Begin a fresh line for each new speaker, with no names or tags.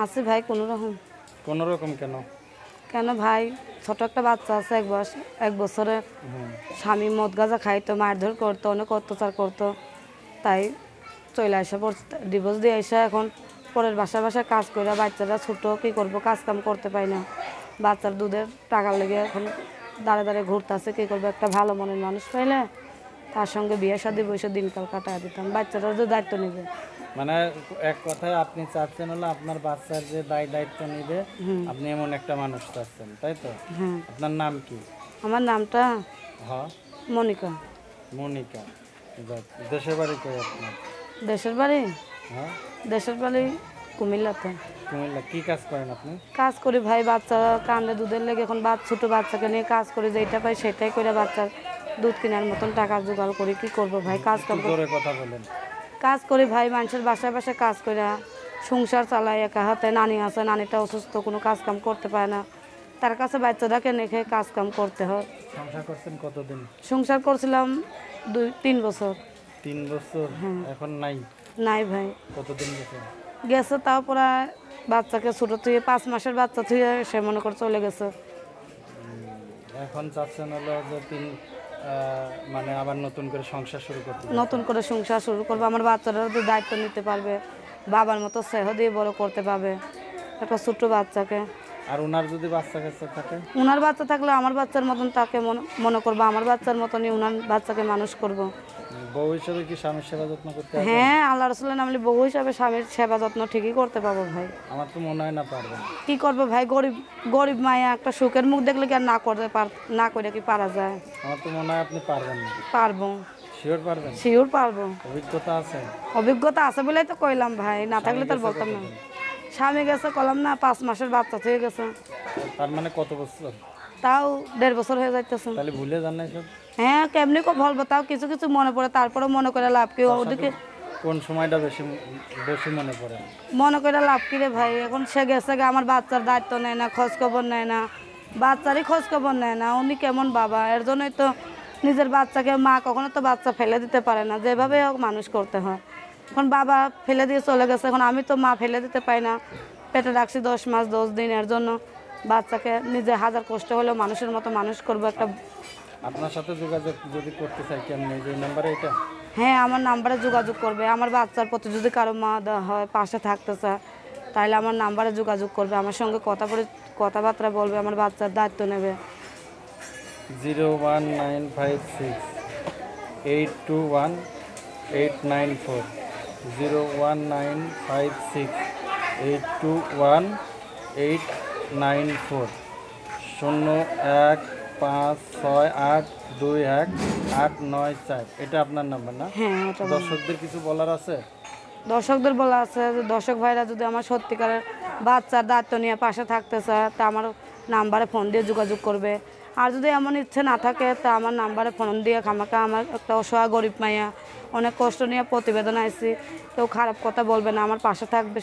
আছি ভাই কোনো রকম।
কোনো রকম কেন?
কেন ভাই, ছোট একটা বাচ্চা আছে, 1 বছরের। স্বামী মদ গাঁজা খাইতো, মারধর করতো, অনেক অত্যাচার করতো, তাই চলে আসা পড়ছে, ডিভোর্স দিয়ে আসা। এখন পরের বাসায় কাজ করে, বাচ্চারা ছোটো, কী করবো, কাজ কাম করতে পাই না। বাচ্চার দুধের টাকার লেগে এখন দাঁড়ে ঘুরতেছে, কী করবো। একটা ভালো মনের মানুষ পাইলে তার সঙ্গে বিয়ে শাদী বসে দিনকাল কাটায় দিতাম, বাচ্চাটার যে দায়িত্ব নেবে।
মানে এক কথায় আপনি চাচ্ছেন হলো আপনার বাচ্চার যে দায়িত্ব নিবে, আপনি এমন একটা মানুষ চাচ্ছেন, তাই তো?
হ্যাঁ।
আপনার নাম কি?
আমার নামটা
হ্যাঁ,
মনিকা।
মনিকা। যাক, দেশের বাড়ি কই আপনার?
দেশের বাড়ি?
হ্যাঁ,
দেশের বাড়ি কুমিল্লাতে।
কুমিল্লা। কি কাজ করেন আপনি?
কাজ করি ভাই, বাচ্চা কান্দে দুধের লেগে, এখন ছোটো বাচ্চাকে নিয়ে কাজ করি, যেটা পাই সেটাই করে বাচ্চার দুধ কেনার মতন টাকা জোগাড় করি। কি করব ভাই, কাজ কাম
জোরে কথা বলেন।
কাজ করি ভাই, মানুষের বাসায় কাজ করে সংসার চালাই একা হাতে। নানি আছে, নানিটা অসুস্থ, কোনো কাজ কাম করতে পারে না, তার কাছে বাচ্চাটাকে রেখে কাজ কাম করতে হয়।
সংসার করছেন কতদিন?
সংসার করছিলাম 2-3 বছর।
3 বছর? এখন নাই?
নাই ভাই।
কতদিন গেছে?
গেছে তাও প্রায়, বাচ্চাকে ছোটো থেকে 5 মাসের বাচ্চা থেকে সে মনে করে চলে গেছে।
এখন চাচ্ছেন হলো যে মানে আবার নতুন করে সংসার শুরু করতে?
নতুন করে সংসার শুরু করবো, আমার বাচ্চারা দায়িত্ব নিতে পারবে, বাবার মতো স্নেহ দিয়ে বড় করতে পারবে একটা ছোট্ট বাচ্চাকে।
আর ওনার যদি বাচ্চা কাচ্চা থাকে?
ওনার বাচ্চা থাকলে আমার বাচ্চার মতন তাকে মনে করবো, আমার বাচ্চার মতনই ওনার বাচ্চাকে মানুষ করব।
বউ হিসেবে কি স্বামীর সেবা যত্ন করতে হবে?
হ্যাঁ, আল্লাহ রসুলের নামে বউ হিসাবে স্বামীর সেবা যত্ন ঠিকই করতে পারবো ভাই।
আমার তো মনে হয় না পারবেন।
কি করবো ভাই, গরিব মায়া একটা সুখের মুখ দেখলে কি আর না করে কি পারা যায়?
আমার তো মনে হয় আপনি পারবেন না।
পারবো।
শিওর পারবেন?
শিওর পারবো।
অভিজ্ঞতা আছে?
অভিজ্ঞতা আছে বলেই তো কইলাম ভাই, না থাকলে তো আর বলতাম না। স্বামী গেছে কলাম না, 5 মাসের বাচ্চা থেকে গেছে।
তার মানে কত বছর?
তাও 1.5 বছর হয়ে যাইতেছে।
তাহলে ভুলে যান না সব?
হ্যাঁ, কেমনি বলবো, তাও কিছু কিছু মনে পড়ে, তারপরে মনে করে লাভ কি ওদিকে।
কোন সময়টা বেশি বেশি মনে পড়ে?
মনে করে লাভ কি রে ভাই, এখন সে গেছে আমার বাচ্চার দায়িত্ব নেয় না, খোঁজ খবর নেয় না, বাচ্চারই খোঁজ খবর নেয় না। উনি কেমন বাবা, এর জন্যই তো নিজের বাচ্চাকে, মা কখনো তো বাচ্চা ফেলে দিতে পারে না, যেভাবে হোক মানুষ করতে হয়। এখন বাবা ফেলে দিয়ে চলে গেছে, এখন আমি তো মা ফেলে দিতে পাই না, পেটে রাখছি 10 মাস 10 দিন, এর জন্য বাচ্চাকে নিজে হাজার কষ্ট হলেও মানুষের মতো মানুষ করবো একটা।
আপনার সাথে যোগাযোগ যদি করতে চাই কেমন, যে নাম্বারে এটা?
হ্যাঁ, আমার নাম্বারে যোগাযোগ করবে। আমার বাচ্চার প্রতি যদি কারো মা দেওয়া হয়, পাশে থাকতে চায়, তাহলে আমার নাম্বারে যোগাযোগ করবে, আমার সঙ্গে কথাবার্তা বলবে, আমার বাচ্চার দায়িত্ব নেবে।
01956 821 894 01956 821 894 0156821894। এটা আপনার নাম্বার না?
হ্যাঁ, ওটা বলবে।
দর্শকদের কিছু বলার আছে?
দর্শকদের বলা আছে যে দর্শক ভাইরা যদি আমার সত্যিকারের বাচ্চার দায়িত্ব নিয়ে পাশে থাকতে চায়, তা আমার নাম্বারে ফোন দিয়ে যোগাযোগ করবে। আর যদি এমন ইচ্ছে না থাকে, তা আমার নাম্বারে ফোন দিয়ে খামাকা, আমার একটা অসহায় গরিব মাইয়া, অনেক কষ্ট নিয়ে প্রতিবেদন আইছি, কেউ খারাপ কথা বলবে না, আমার পাশে থাকবে।